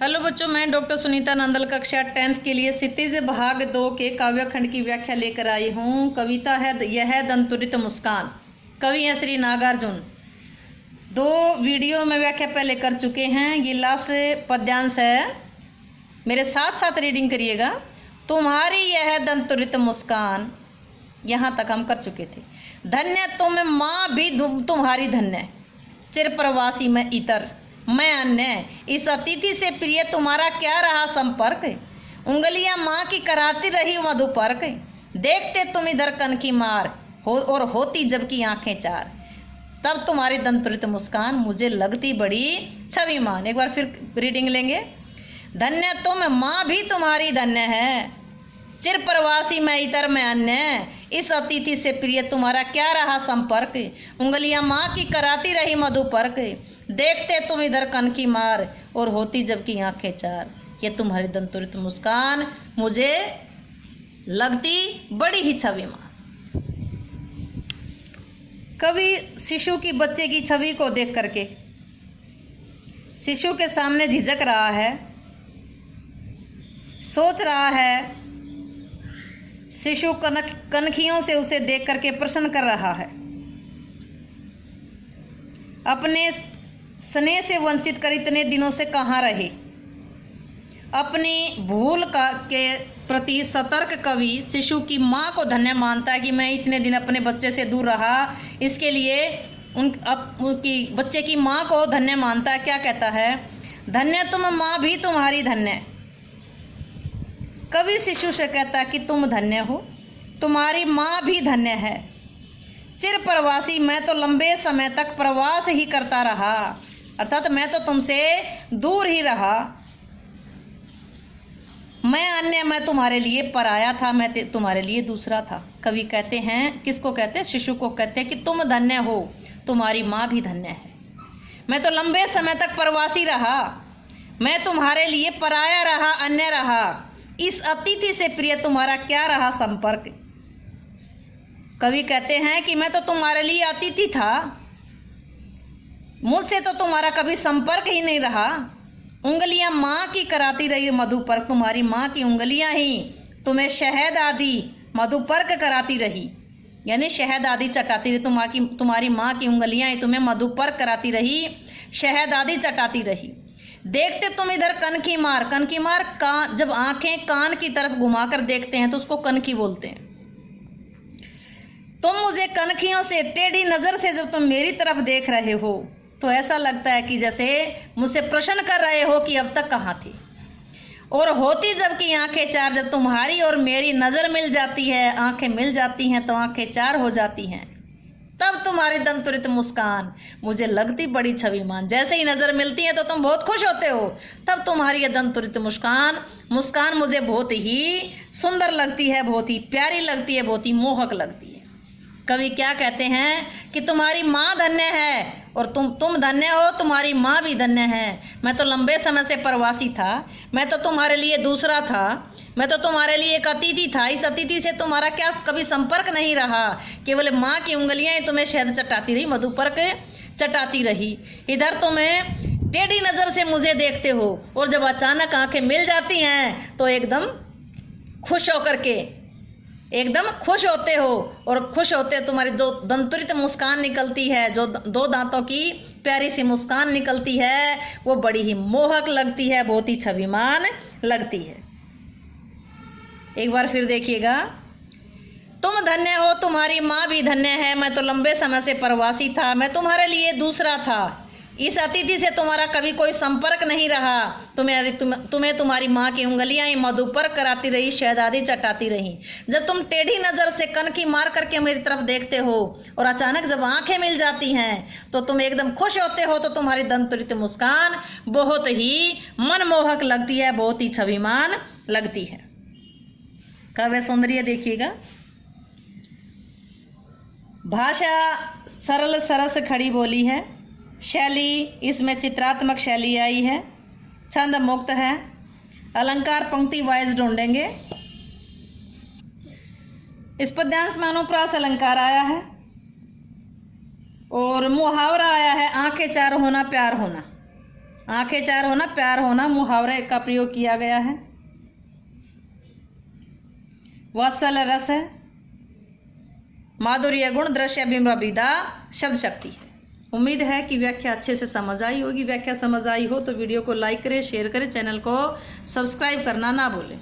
Hello बच्चों, मैं doctor Sunita Nandal कक्षा 10th के लिए क्षितिज भाग 2 के काव्य खंड की व्याख्या लेकर आई हूँ। कविता है यह दंतुरित मुस्कान। कवि हैं श्री नागार्जुन। 2 वीडियो में व्याख्या पहले कर चुके हैं। ये लास्ट पद्यांश है, मेरे साथ साथ रीडिंग करिएगा। तुम्हारी यह दंतुरित मुस्कान, यहाँ तक हम कर चुके थे। धन्य तुम माँ भी तुम्हारी धन्य, चिर प्रवासी में इतर मैं अन्य, इस अतिथि से प्रिय तुम्हारा क्या रहा संपर्क। उंगलियां माँ की कराती रही मधुपर्क, देखते तुम इधर कनखी मार और होती जबकि आंखें चार। तब तुम्हारी दंतुरित मुस्कान मुझे लगती बड़ी छविमान। एक बार फिर रीडिंग लेंगे। धन्य तुम माँ भी तुम्हारी धन्य है, चिर प्रवासी में इतर में अन्य, इस अतिथि से प्रिय तुम्हारा क्या रहा संपर्क। उंगलियां माँ की कराती रही मधुपर्क, देखते तुम इधर कनखी मार और होती जबकि आंखें चार। ये तुम्हारी दंतुरित मुस्कान मुझे लगती बड़ी ही छविमान। कवि शिशु की बच्चे की छवि को देख करके शिशु के सामने झिझक रहा है, सोच रहा है। शिशु कनखियों से उसे देख करके प्रश्न कर रहा है। अपने स्नेह से वंचित कर इतने दिनों से कहाँ रहे। अपनी भूल के प्रति सतर्क कवि शिशु की माँ को धन्य मानता है कि मैं इतने दिन अपने बच्चे से दूर रहा, इसके लिए उनकी बच्चे की माँ को धन्य मानता है। क्या कहता है? धन्य तुम माँ भी तुम्हारी धन्य। कवि शिशु से कहता है कि तुम धन्य हो, तुम्हारी माँ भी धन्य है। चिर प्रवासी, मैं तो लंबे समय तक प्रवास ही करता रहा, अर्थात मैं तो तुमसे दूर ही रहा। मैं अन्य, मैं तुम्हारे लिए पराया था, मैं तुम्हारे लिए दूसरा था। कवि कहते हैं, किसको कहते हैं? शिशु को कहते हैं कि तुम धन्य हो, तुम्हारी माँ भी धन्य है। मैं तो लंबे समय तक प्रवासी रहा, मैं तुम्हारे लिए पराया रहा, अन्य रहा। इस अतिथि से प्रिय तुम्हारा क्या रहा संपर्क। कवि कहते हैं कि मैं तो तुम्हारे लिए अतिथि था, मुझसे तो तुम्हारा कभी संपर्क ही नहीं रहा। उंगलियां माँ की कराती रही मधुपर्क, तुम्हारी माँ की उंगलियां ही तुम्हें शहद आदि मधुपर्क कराती रही, यानी शहद आदि चटाती रही। तुम्हारी माँ की उंगलियां ही तुम्हें मधुपर्क कराती रही, शहद आदि चटाती रही। देखते तुम इधर कनखी मार, कनखी मार कान, जब आंखें कान की तरफ घुमाकर देखते हैं तो उसको कनखी बोलते हैं। तुम मुझे कनखियों से, टेढ़ी नजर से जब तुम मेरी तरफ देख रहे हो तो ऐसा लगता है कि जैसे मुझसे प्रश्न कर रहे हो कि अब तक कहाँ थे। और होती जबकि आंखें चार, जब तुम्हारी और मेरी नजर मिल जाती है, आंखें मिल जाती हैं तो आंखें चार हो जाती हैं। तब तुम्हारी दंतुरित मुस्कान मुझे लगती बड़ी छविमान। जैसे ही नजर मिलती है तो तुम बहुत खुश होते हो, तब तुम्हारी यह दंतुरित मुस्कान मुझे बहुत ही सुंदर लगती है, बहुत ही प्यारी लगती है, बहुत ही मोहक लगती है। कवि क्या कहते हैं कि तुम्हारी माँ धन्य है और तुम धन्य हो, तुम्हारी माँ भी धन्य है। मैं तो लंबे समय से प्रवासी था, मैं तो तुम्हारे लिए दूसरा था, मैं तो तुम्हारे लिए एक अतिथि था। इस अतिथि से तुम्हारा क्या कभी संपर्क नहीं रहा, केवल माँ की उंगलियां ही तुम्हें शहद चटाती रही, मधुपर्क चटाती रही। इधर तुम्हें टेढ़ी नज़र से मुझे देखते हो और जब अचानक आंखें मिल जाती हैं तो एकदम खुश होकर के एकदम खुश होते हो, और खुश होते तुम्हारी जो दंतुरित मुस्कान निकलती है, जो 2 दांतों की प्यारी सी मुस्कान निकलती है, वो बड़ी ही मोहक लगती है, बहुत ही छविमान लगती है। एक बार फिर देखिएगा। तुम धन्य हो, तुम्हारी माँ भी धन्य है। मैं तो लंबे समय से प्रवासी था, मैं तुम्हारे लिए दूसरा था। इस अतिथि से तुम्हारा कभी कोई संपर्क नहीं रहा। तुम्हें तुम्हारी माँ की उंगलियां ही मधुपर्क कराती रही, शहद आदि चटाती रही। जब तुम टेढ़ी नज़र से कनखी मार करके मेरी तरफ देखते हो और अचानक जब आंखें मिल जाती हैं तो तुम एकदम खुश होते हो, तो तुम्हारी दंतुरित मुस्कान बहुत ही मनमोहक लगती है, बहुत ही छविमान लगती है। काव्य सौंदर्य देखिएगा। भाषा सरल सरस खड़ी बोली है, शैली इसमें चित्रात्मक शैली आई है, छंद मुक्त है, अलंकार पंक्ति वाइज ढूंढेंगे। इस पद्यांश में अनुप्रास अलंकार आया है और मुहावरा आया है, आंखें चार होना प्यार होना। आंखें चार होना, प्यार होना मुहावरे का प्रयोग किया गया है। वात्सल्य रस है। माधुर्य गुण, दृश्य बिंब विदा शब्द शक्ति है। उम्मीद है कि व्याख्या अच्छे से समझ आई होगी। व्याख्या समझ आई हो तो वीडियो को लाइक करें, शेयर करें, चैनल को सब्सक्राइब करना ना भूलें।